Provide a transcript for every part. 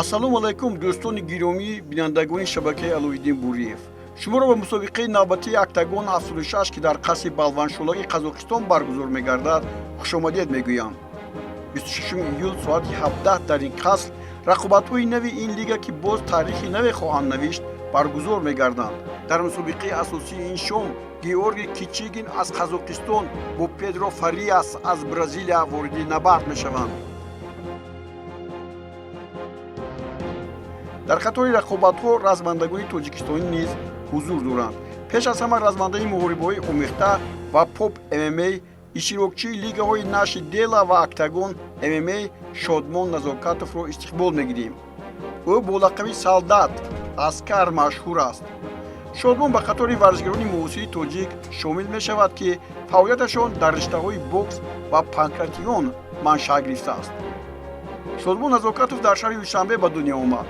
ассалому алайкум дӯстони гиромӣ бинандагони шабакаи Алоиддин Буриев. Шуморо ба мусобиқаи навбатии Октагон 76 ки дар қасри Балваншолаги Қазоқистон баргузор мегардад хушомадед мегӯям. 26 июл соати 17 дар ин қаср рақобатҳои нави ин лига ки боз таърихи наве хоҳанд навишт баргузор мегарданд. Дар мусобиқаи асосии ин шом Георгий Кичигин аз Қазоқистон бо Педро Фариас аз Бразилия вориди набард мешаванд. дар қатори рақобатҳо размандагони тоҷикистонӣ низ ҳузур доранд. пеш аз ҳама размандаи муҳорибаҳои омехта ва поп ММА, иштирокчии лигаҳои Наши Дела ва Октагон ММА Шодмон Назокатовро истиқбол мегирем. ӯ бо лақаби Солдат Аскар машҳур аст. Шодмон ба қатори варзишгарони муосири тоҷик шомил мешавад ки фаъолияташон дар риштаҳои бокс ва панкратион маншаъ гирифтааст. Шодмон Назокатов дар шаҳри Душанбе ба дунё омад.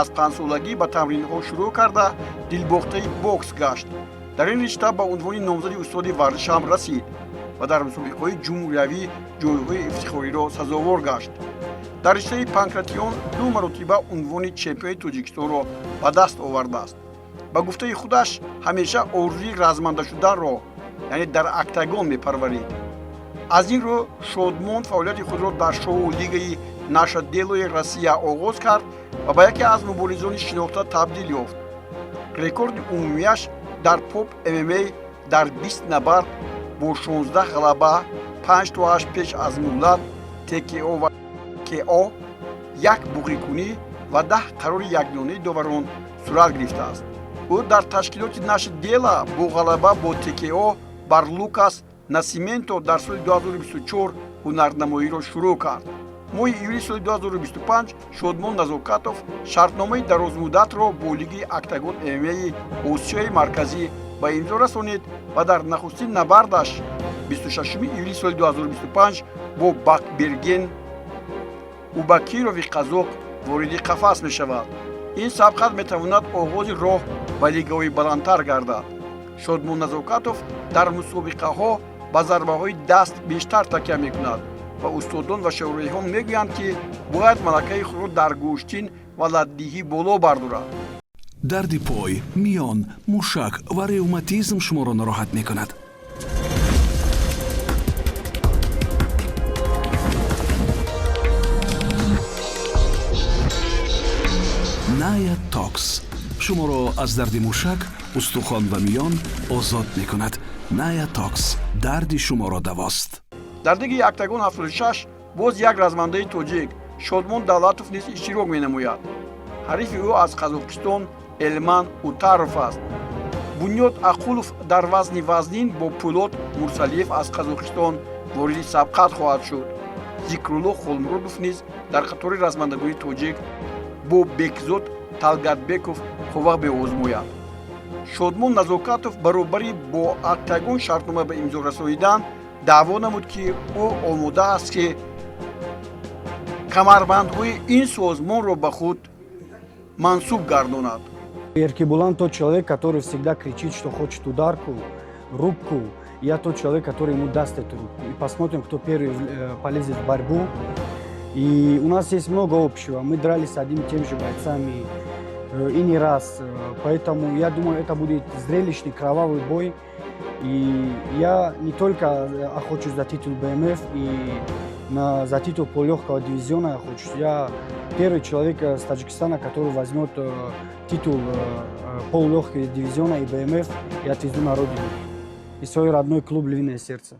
аз 5 солагӣ ба тамринҳо шурӯъ карда дилбохтаи бокс гашт. дар ин ришта ба унвони номзади устоди варзиш ҳам расид ва дар мусобиқаҳои ҷумҳуриявӣ ҷойҳои ифтихориро сазовор гашт. дар риштаи панкратион 2 маротиба унвони чемпиони Тоҷикистонро ба даст овардааст. ба гуфтаи худаш ҳамеша орзуи разманда шуданро яъне дар Октагон мепарварид. аз ин рӯ Шодмон фаъолияти худро дар шоу лигаи Наша Делои Россия оғоз кард ва ба яке аз муборизони шинохта табдил ёфт. рекорди умумияш дар поп ММА дар 20 набард бо 16 ғалаба, 5-8 пеш аз муҳлат, ТКО ва КО, 1 буғикунӣ ва 10 қарори якдонаи доварон сурат гирифтааст. ӯ дар ташкилоти Наши Дела бо ғалаба бо ТКО бар Лукас Насименто дар соли 2024 ҳунарнамоиро шурӯъ кард. моҳи июли соли 2025 Шодмон Назокатов шартномаи дарозмуддатро бо лиги Октагон ММА-и Осиёи Марказӣ ба имзо расонид ва дар нахустин набардаш 26 июли соли 2025 бо Бакберген Убакирови қазоқ вориди қафас мешавад. ин сабқат метавонад оғози роҳ ба лигаҳои баландтар гардад. Шодмон Назокатов дар мусобиқаҳо ба зарбаҳои даст бештар такя мекунад ва устодон ва шавраиҳон мегӯянд ки бояд малакаи худро дар гӯштин ва ладдиҳӣ боло бардорад. дарди пой, миён, мушак ва ревматизм шуморо нороҳат мекунад. Ная Токс шуморо аз дарди мушак, устухон ва миён озод мекунад. Ная Токс дарди шуморо давост. дар лигаи Октагон 76 боз як размандаи тоҷик Шодмон Давлатов низ иштирок менамояд. ҳарифи ӯ аз Қазоқистон Элман Утаров аст. Бунёд Ақулов дар вазни вазнин бо Пулот Мурсалиев аз Қазоқистон вориди сабқат хоҳад шуд. Зикрулло Холмуродов низ дар қатори размандагони тоҷик бо Бекзод Талгатбеков қувва меозмояд. Шодмон Назокатов баробари бо Октагон шартнома ба имзо расонидан даъво намуд ки ӯ омода аст ки камарбандҳои ин созмонро ба худ мансуб гардонад. Еркебулан тот человек, который всегда кричит, что хочет ударку, рубку. Я тот человек, который ему даст эту рубку. И посмотрим, кто первый полезет в борьбу. И у нас есть много общего. Мы дрались с одними и теми же бойцами и не раз. Поэтому я думаю, это будет зрелищный, кровавый бой. И я не только охочусь за титул БМФ и за титул полулегкого дивизиона охочусь. Я первый человек с Таджикистана, который возьмет титул полулегкого дивизиона и БМФ и отвезу на родину. И свой родной клуб «Львиное сердце».